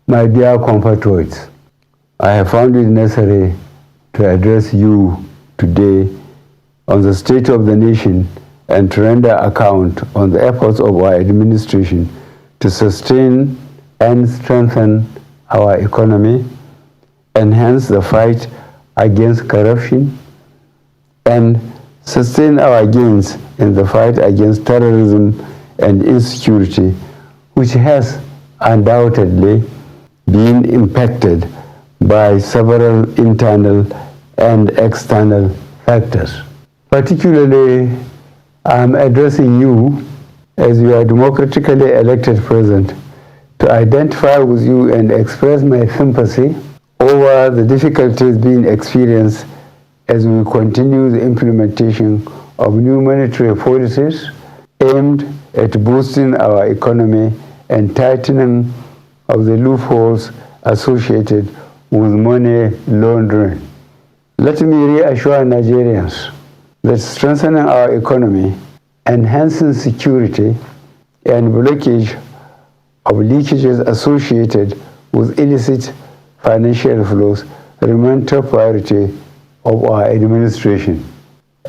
My dear compatriots, I have found it necessary to address you today on the state of the nation and to render account on the efforts of our administration to sustain and strengthen our economy, enhance the fight against corruption, and sustain our gains in the fight against terrorism and insecurity, which has undoubtedly been impacted by several internal and external factors. Particularly, I am addressing you as your democratically elected president to identify with you and express my sympathy over the difficulties being experienced as we continue the implementation of new monetary policies aimed at boosting our economy and tightening of the loopholes associated with money laundering. Let me reassure Nigerians that strengthening our economy, enhancing security, and blockage of leakages associated with illicit financial flows remain top priority of our administration.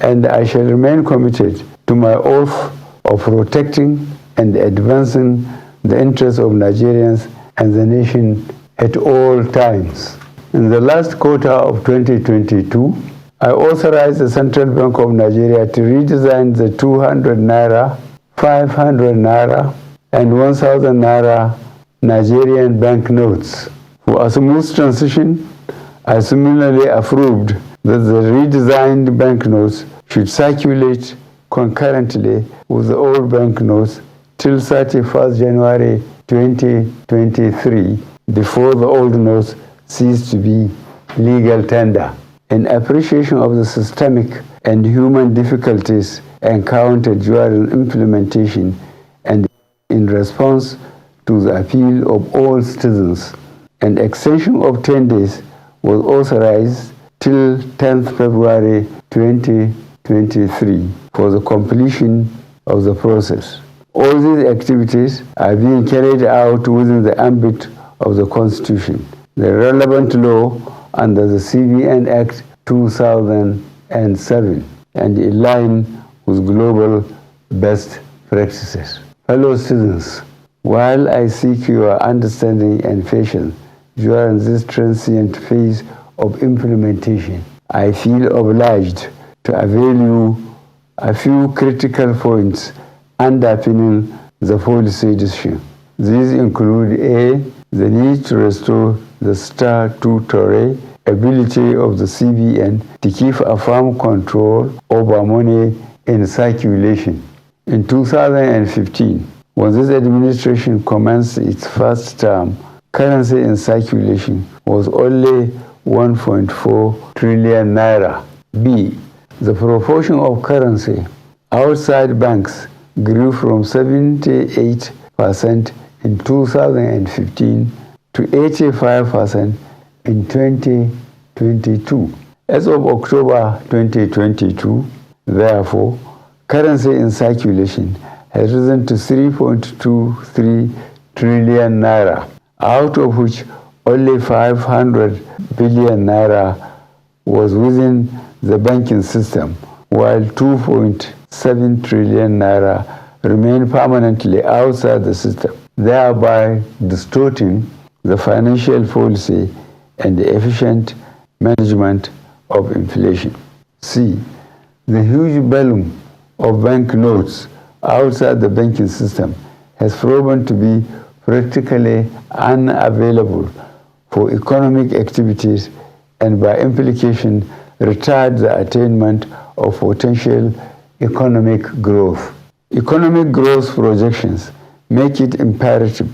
And I shall remain committed to my oath of protecting and advancing the interests of Nigerians and the nation at all times. In the last quarter of 2022, I authorized the Central Bank of Nigeria to redesign the 200 Naira, 500 Naira, and 1,000 Naira Nigerian banknotes. For a smooth transition, I similarly approved that the redesigned banknotes should circulate concurrently with the old banknotes till 31st January 2023, before the old notes cease to be legal tender. In appreciation of the systemic and human difficulties encountered during implementation and in response to the appeal of all citizens, an extension of 10 days was authorized till 10th February 2023 for the completion of the process. All these activities are being carried out within the ambit of the Constitution, the relevant law under the CBN Act 2007, and in line with global best practices. Fellow citizens, while I seek your understanding and patience during this transient phase of implementation, I feel obliged to avail you a few critical points underpinning the policy decision. These include A, the need to restore the statutory ability of the CBN to keep a firm control over money in circulation. In 2015, when this administration commenced its first term, currency in circulation was only 1.4 trillion naira. B, the proportion of currency outside banks grew from 78% in 2015 to 85% in 2022. As of October 2022, therefore, currency in circulation has risen to 3.23 trillion naira, out of which only 500 billion naira was within the banking system, while 2.7 trillion naira remain permanently outside the system, thereby distorting the financial policy and the efficient management of inflation. C, the huge volume of banknotes outside the banking system has proven to be practically unavailable for economic activities and by implication retard the attainment of potential economic growth. Economic growth projections make it imperative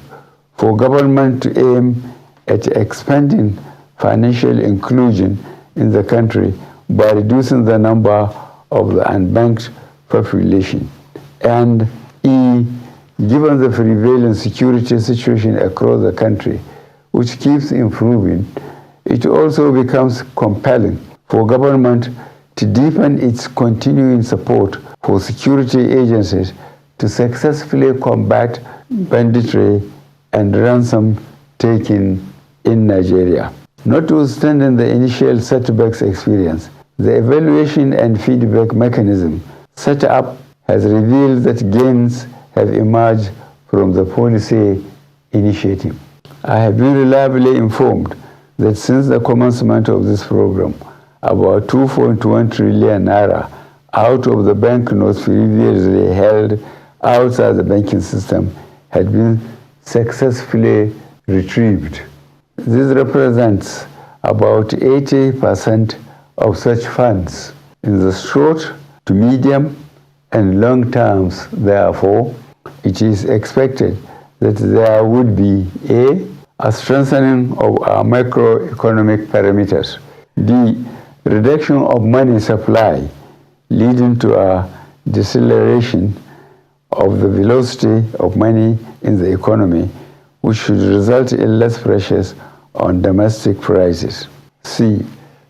for government to aim at expanding financial inclusion in the country by reducing the number of the unbanked population. And E, given the prevailing security situation across the country, which keeps improving, it also becomes compelling for government to deepen its continuing support for security agencies to successfully combat banditry and ransom taken in Nigeria. Notwithstanding the initial setbacks experience, the evaluation and feedback mechanism set up has revealed that gains have emerged from the policy initiative. I have been reliably informed that since the commencement of this program, about 2.1 trillion naira out of the banknotes previously held outside the banking system had been successfully retrieved. This represents about 80% of such funds. In the short to medium and long terms, therefore, it is expected that there would be a strengthening of our macroeconomic parameters, b, reduction of money supply, leading to a deceleration of the velocity of money in the economy, which should result in less pressures on domestic prices. C,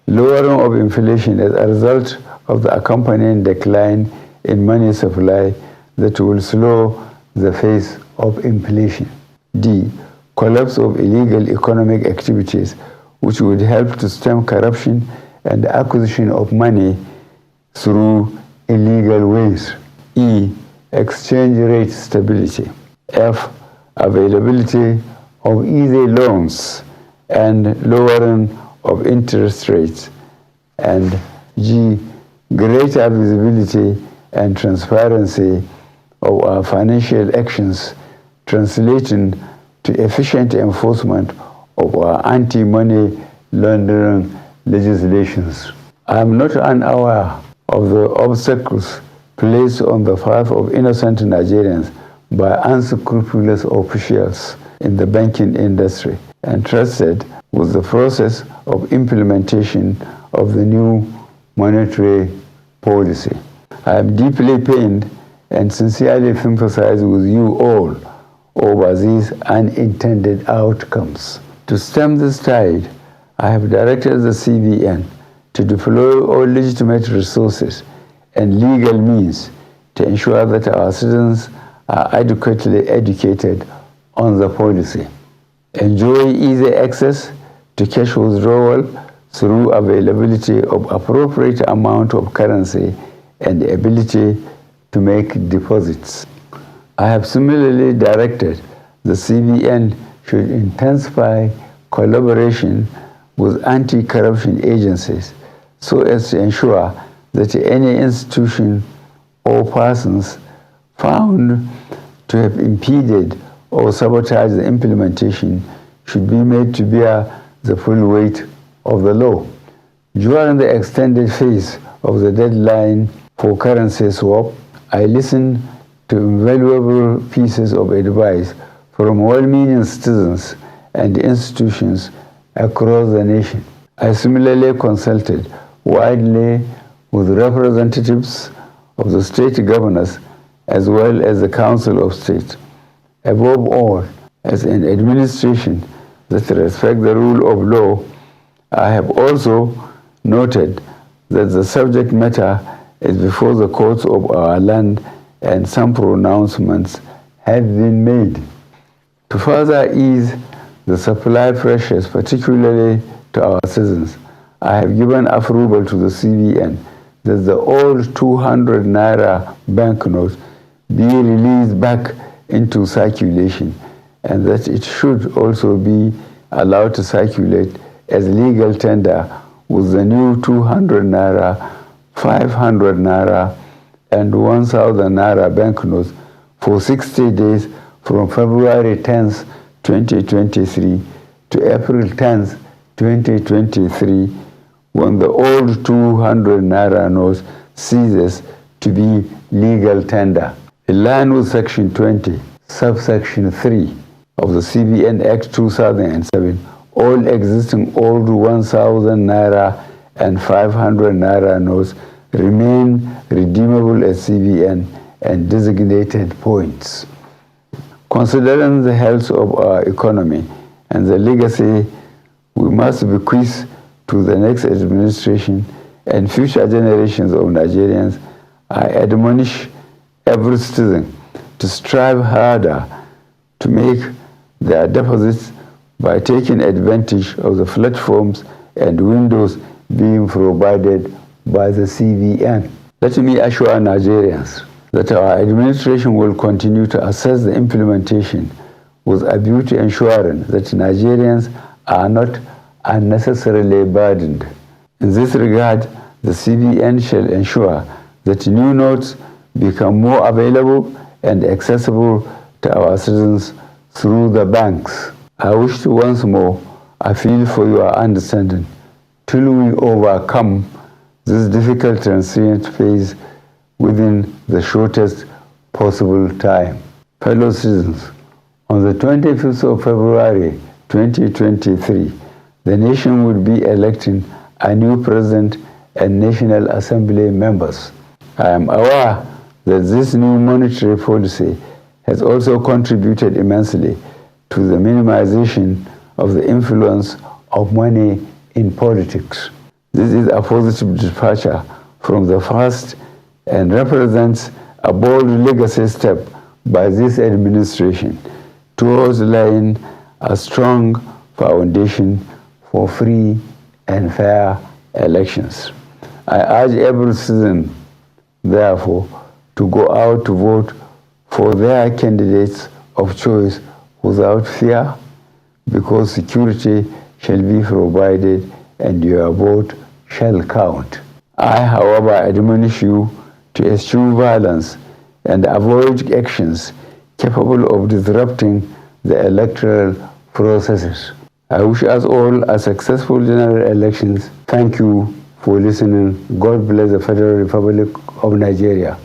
lowering of inflation as a result of the accompanying decline in money supply that will slow the pace of inflation. D, collapse of illegal economic activities, which would help to stem corruption and the acquisition of money through illegal ways. E, exchange rate stability. F, availability of easy loans and lowering of interest rates. And G, greater visibility and transparency of our financial actions, translating to efficient enforcement of our anti-money laundering legislations. I am not unaware of the obstacles placed on the path of innocent Nigerians by unscrupulous officials in the banking industry, entrusted with the process of implementation of the new monetary policy. I am deeply pained and sincerely sympathize with you all over these unintended outcomes. To stem this tide, I have directed the CBN to deploy all legitimate resources and legal means to ensure that our citizens are adequately educated on the policy, enjoy easy access to cash withdrawal through availability of appropriate amount of currency and the ability to make deposits. I have similarly directed the CBN should intensify collaboration with anti-corruption agencies so as to ensure that any institution or persons found to have impeded or sabotaged the implementation should be made to bear the full weight of the law. During the extended phase of the deadline for currency swap, I listened to invaluable pieces of advice from well-meaning citizens and institutions across the nation. I similarly consulted widely with representatives of the state governors as well as the Council of State. Above all, as an administration that respects the rule of law, I have also noted that the subject matter is before the courts of our land and some pronouncements have been made. To further ease the supply pressures, particularly to our citizens, I have given approval to the CBN that the old 200 naira banknotes be released back into circulation and that it should also be allowed to circulate as legal tender with the new 200 naira, 500 naira, and 1,000 naira banknotes for 60 days from February 10th, 2023 to April 10th, 2023, when the old 200 naira notes ceases to be legal tender. In line with Section 20, subsection 3 of the CBN Act 2007, all existing old 1,000 naira and 500 naira notes remain redeemable at CBN and designated points. Considering the health of our economy and the legacy we must bequeath to the next administration and future generations of Nigerians, I admonish every citizen to strive harder to make their deposits by taking advantage of the platforms and windows being provided by the CBN. Let me assure Nigerians that our administration will continue to assess the implementation with a view to ensuring that Nigerians are not unnecessarily burdened. In this regard, the CBN shall ensure that new notes become more available and accessible to our citizens through the banks. I wish to once more appeal for your understanding till we overcome this difficult transient phase within the shortest possible time. Fellow citizens, on the 25th of February 2023, the nation will be electing a new president and National Assembly members. I am aware that this new monetary policy has also contributed immensely to the minimization of the influence of money in politics. This is a positive departure from the past and represents a bold legacy step by this administration towards laying a strong foundation for free and fair elections. I urge every citizen, therefore, to go out to vote for their candidates of choice without fear, because security shall be provided and your vote shall count. I, however, admonish you to eschew violence and avoid actions capable of disrupting the electoral processes. I wish us all a successful general elections. Thank you for listening. God bless the Federal Republic of Nigeria.